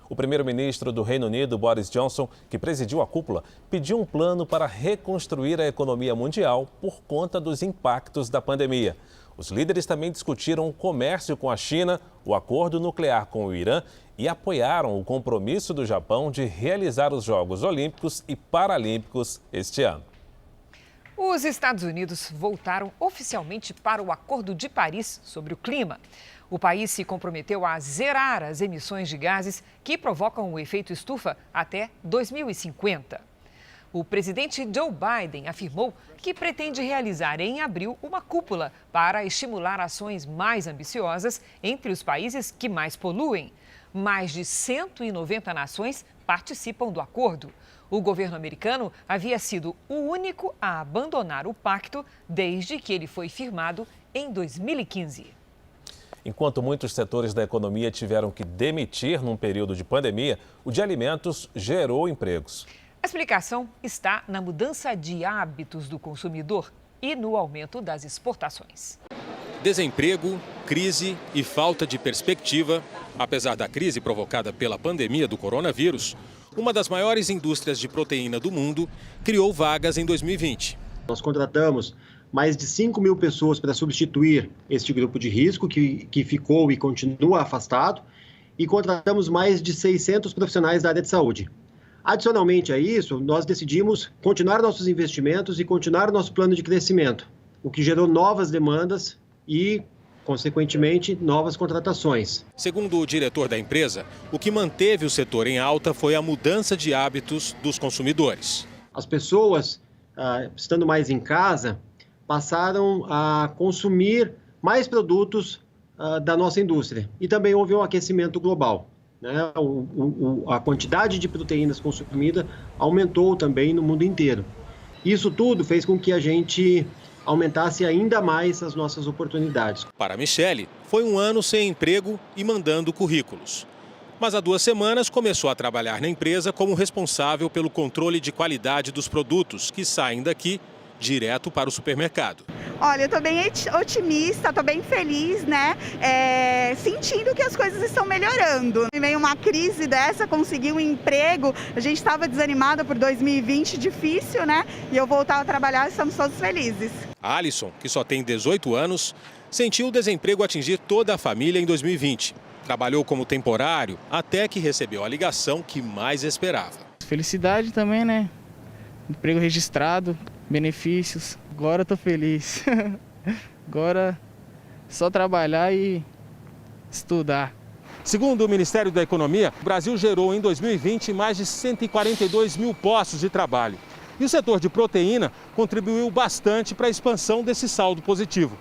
O primeiro-ministro do Reino Unido, Boris Johnson, que presidiu a cúpula, pediu um plano para reconstruir a economia mundial por conta dos impactos da pandemia. Os líderes também discutiram o comércio com a China, o acordo nuclear com o Irã e apoiaram o compromisso do Japão de realizar os Jogos Olímpicos e Paralímpicos este ano. Os Estados Unidos voltaram oficialmente para o Acordo de Paris sobre o clima. O país se comprometeu a zerar as emissões de gases que provocam o efeito estufa até 2050. O presidente Joe Biden afirmou que pretende realizar em abril uma cúpula para estimular ações mais ambiciosas entre os países que mais poluem. Mais de 190 nações participam do acordo. O governo americano havia sido o único a abandonar o pacto desde que ele foi firmado em 2015. Enquanto muitos setores da economia tiveram que demitir num período de pandemia, o de alimentos gerou empregos. A explicação está na mudança de hábitos do consumidor e no aumento das exportações. Desemprego, crise e falta de perspectiva. Apesar da crise provocada pela pandemia do coronavírus, uma das maiores indústrias de proteína do mundo criou vagas em 2020. Nós contratamos mais de 5 mil pessoas para substituir este grupo de risco que ficou e continua afastado e contratamos mais de 600 profissionais da área de saúde. Adicionalmente a isso, nós decidimos continuar nossos investimentos e continuar nosso plano de crescimento, o que gerou novas demandas e, consequentemente, novas contratações. Segundo o diretor da empresa, o que manteve o setor em alta foi a mudança de hábitos dos consumidores. As pessoas, estando mais em casa, passaram a consumir mais produtos da nossa indústria e também houve um aquecimento global. A quantidade de proteínas consumida aumentou também no mundo inteiro. Isso tudo fez com que a gente aumentasse ainda mais as nossas oportunidades. Para a Michele, foi um ano sem emprego e mandando currículos. Mas há 2 semanas começou a trabalhar na empresa como responsável pelo controle de qualidade dos produtos que saem daqui direto para o supermercado. Olha, eu estou bem otimista, estou bem feliz, né? Sentindo que as coisas estão melhorando. Em meio a uma crise dessa, conseguir um emprego, a gente estava desanimada por 2020, difícil, né? E eu voltar a trabalhar, estamos todos felizes. A Alisson, que só tem 18 anos, sentiu o desemprego atingir toda a família em 2020. Trabalhou como temporário até que recebeu a ligação que mais esperava. Felicidade também, né? Emprego registrado, benefícios. Agora eu tô feliz. Agora só trabalhar e estudar. Segundo o Ministério da Economia, o Brasil gerou em 2020 mais de 142 mil postos de trabalho. E o setor de proteína contribuiu bastante para a expansão desse saldo positivo.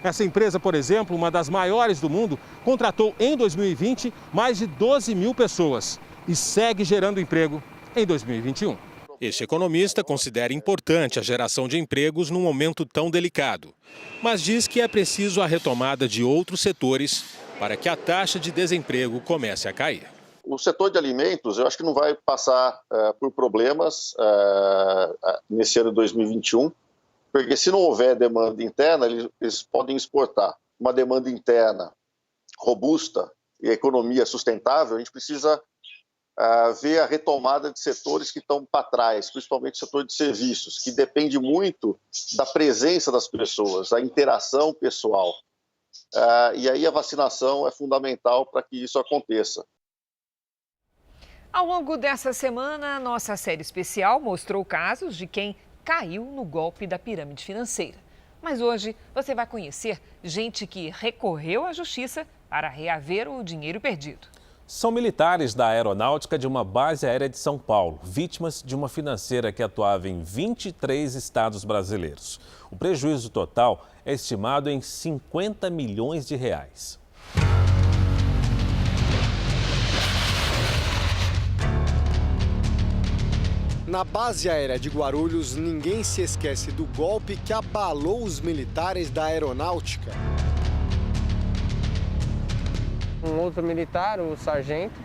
Essa empresa, por exemplo, uma das maiores do mundo, contratou em 2020 mais de 12 mil pessoas e segue gerando emprego em 2021. Este economista considera importante a geração de empregos num momento tão delicado, mas diz que é preciso a retomada de outros setores para que a taxa de desemprego comece a cair. O setor de alimentos, eu acho que não vai passar por problemas nesse ano de 2021. Porque se não houver demanda interna, eles podem exportar. Uma demanda interna robusta e a economia sustentável, a gente precisa ver a retomada de setores que estão para trás, principalmente o setor de serviços, que depende muito da presença das pessoas, da interação pessoal. E aí a vacinação é fundamental para que isso aconteça. Ao longo dessa semana, nossa série especial mostrou casos de quem caiu no golpe da pirâmide financeira. Mas hoje você vai conhecer gente que recorreu à justiça para reaver o dinheiro perdido. São militares da aeronáutica de uma base aérea de São Paulo, vítimas de uma financeira que atuava em 23 estados brasileiros. O prejuízo total é estimado em 50 milhões de reais. Na base aérea de Guarulhos, ninguém se esquece do golpe que abalou os militares da aeronáutica. Um outro militar, o sargento,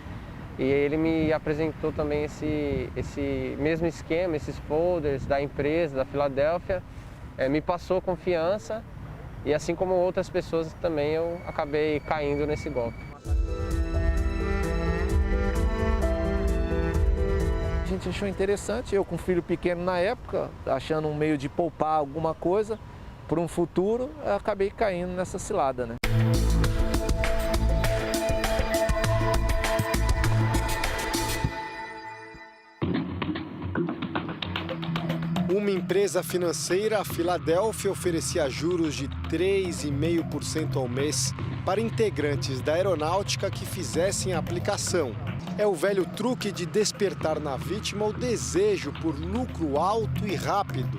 e ele me apresentou também esse mesmo esquema, esses folders da empresa, da Filadélfia, me passou confiança e assim como outras pessoas também eu acabei caindo nesse golpe. A gente achou interessante, eu com um filho pequeno na época, achando um meio de poupar alguma coisa para um futuro, eu acabei caindo nessa cilada, né? Uma empresa financeira, a Filadélfia, oferecia juros de 3,5% ao mês para integrantes da aeronáutica que fizessem a aplicação. É o velho truque de despertar na vítima o desejo por lucro alto e rápido.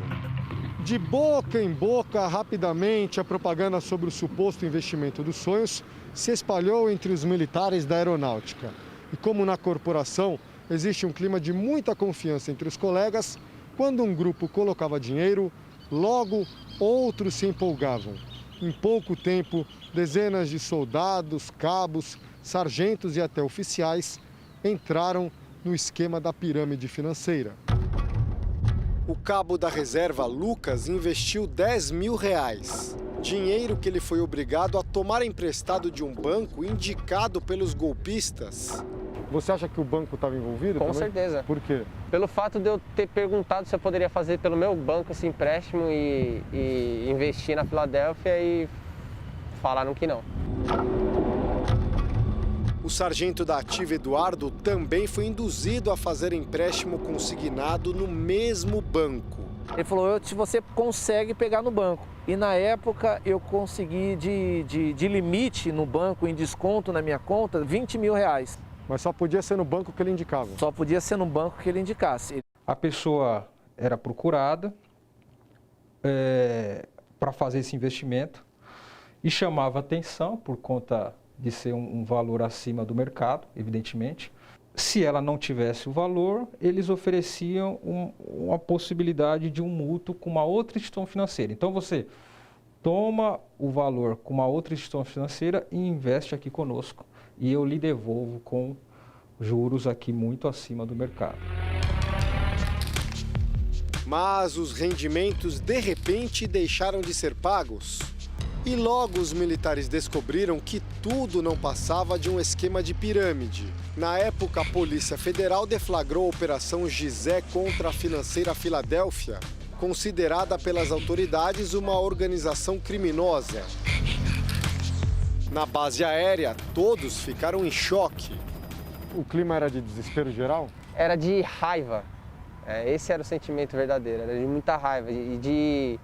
De boca em boca, rapidamente, a propaganda sobre o suposto investimento dos sonhos se espalhou entre os militares da aeronáutica. E como na corporação existe um clima de muita confiança entre os colegas, quando um grupo colocava dinheiro, logo outros se empolgavam. Em pouco tempo, dezenas de soldados, cabos, sargentos e até oficiais entraram no esquema da pirâmide financeira. O cabo da reserva, Lucas, investiu R$10 mil. Dinheiro que ele foi obrigado a tomar emprestado de um banco indicado pelos golpistas. Você acha que o banco estava envolvido? Com certeza. Por quê? Pelo fato de eu ter perguntado se eu poderia fazer pelo meu banco esse empréstimo e investir na Filadélfia e falaram que não. O sargento da ativa, Eduardo, também foi induzido a fazer empréstimo consignado no mesmo banco. Ele falou, se você consegue pegar no banco. E na época eu consegui de limite no banco, em desconto na minha conta, R$20 mil. Mas só podia ser no banco que ele indicava? Só podia ser no banco que ele indicasse. A pessoa era procurada para fazer esse investimento e chamava atenção por conta de ser um valor acima do mercado, evidentemente. Se ela não tivesse o valor, eles ofereciam uma possibilidade de um mútuo com uma outra instituição financeira. Então você toma o valor com uma outra instituição financeira e investe aqui conosco. E eu lhe devolvo com juros aqui muito acima do mercado. Mas os rendimentos de repente deixaram de ser pagos. E logo os militares descobriram que tudo não passava de um esquema de pirâmide. Na época, a Polícia Federal deflagrou a Operação Gizé contra a financeira Filadélfia, considerada pelas autoridades uma organização criminosa. Na base aérea, todos ficaram em choque. O clima era de desespero geral? Era de raiva. Esse era o sentimento verdadeiro, era de muita raiva e de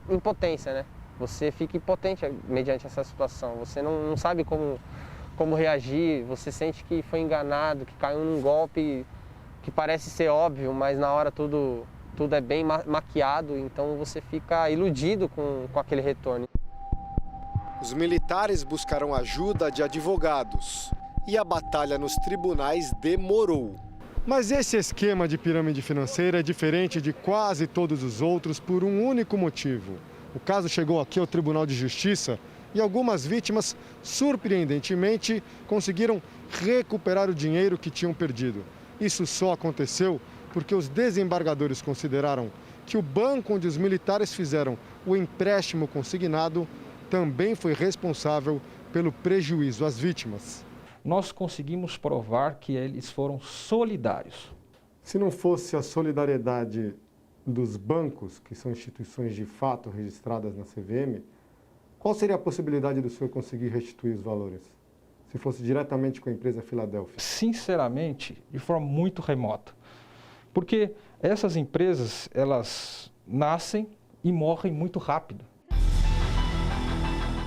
impotência, né? Você fica impotente mediante essa situação, você não sabe como reagir, você sente que foi enganado, que caiu num golpe que parece ser óbvio, mas na hora tudo é bem maquiado, então você fica iludido com aquele retorno. Os militares buscaram ajuda de advogados e a batalha nos tribunais demorou. Mas esse esquema de pirâmide financeira é diferente de quase todos os outros por um único motivo. O caso chegou aqui ao Tribunal de Justiça e algumas vítimas, surpreendentemente, conseguiram recuperar o dinheiro que tinham perdido. Isso só aconteceu porque os desembargadores consideraram que o banco onde os militares fizeram o empréstimo consignado também foi responsável pelo prejuízo às vítimas. Nós conseguimos provar que eles foram solidários. Se não fosse a solidariedade dos bancos, que são instituições de fato registradas na CVM, qual seria a possibilidade do senhor conseguir restituir os valores? Se fosse diretamente com a empresa Filadélfia? Sinceramente, de forma muito remota. Porque essas empresas, elas nascem e morrem muito rápido.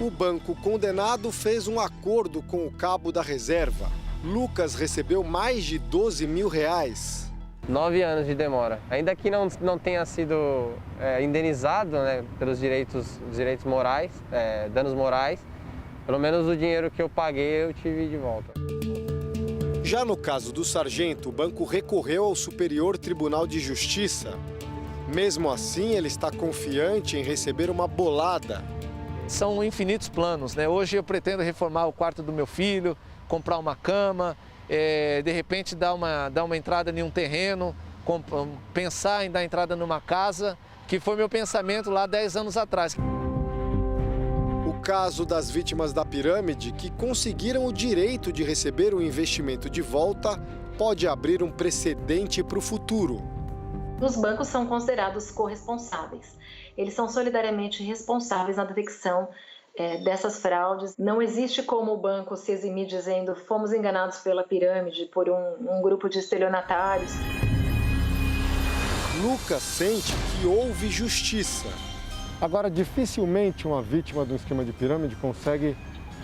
O banco condenado fez um acordo com o cabo da reserva. Lucas recebeu mais de 12 mil reais. 9 anos de demora. Ainda que não tenha sido indenizado, né, pelos direitos morais, danos morais, pelo menos o dinheiro que eu paguei eu tive de volta. Já no caso do sargento, o banco recorreu ao Superior Tribunal de Justiça. Mesmo assim, ele está confiante em receber uma bolada. São infinitos planos, né? Hoje eu pretendo reformar o quarto do meu filho, comprar uma cama, de repente dar uma entrada em um terreno, pensar em dar entrada numa casa, que foi meu pensamento lá 10 anos atrás. O caso das vítimas da pirâmide, que conseguiram o direito de receber o investimento de volta, pode abrir um precedente para o futuro. Os bancos são considerados corresponsáveis. Eles são solidariamente responsáveis na detecção dessas fraudes. Não existe como o banco se eximir dizendo fomos enganados pela pirâmide, por um grupo de estelionatários. Lucas sente que houve justiça. Agora, dificilmente uma vítima de um esquema de pirâmide consegue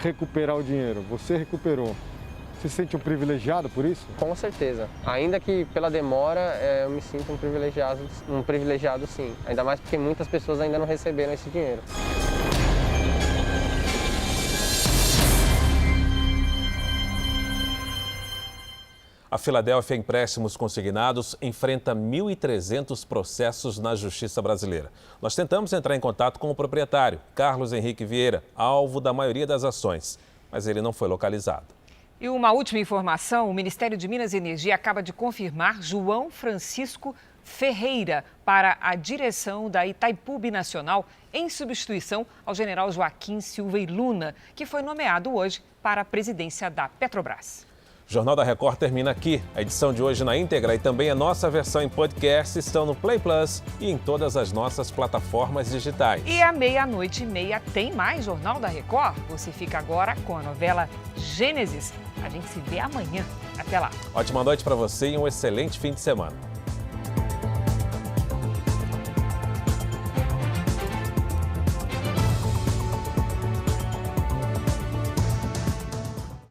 recuperar o dinheiro. Você recuperou. Você se sente um privilegiado por isso? Com certeza. Ainda que pela demora, eu me sinto um privilegiado sim. Ainda mais porque muitas pessoas ainda não receberam esse dinheiro. A Filadélfia Empréstimos Consignados enfrenta 1.300 processos na Justiça brasileira. Nós tentamos entrar em contato com o proprietário, Carlos Henrique Vieira, alvo da maioria das ações, mas ele não foi localizado. E uma última informação, o Ministério de Minas e Energia acaba de confirmar João Francisco Ferreira para a direção da Itaipu Binacional, em substituição ao general Joaquim Silva e Luna, que foi nomeado hoje para a presidência da Petrobras. O Jornal da Record termina aqui. A edição de hoje na íntegra e também a nossa versão em podcast estão no Play Plus e em todas as nossas plataformas digitais. E à 00:30 tem mais Jornal da Record. Você fica agora com a novela Gênesis. A gente se vê amanhã. Até lá. Ótima noite para você e um excelente fim de semana.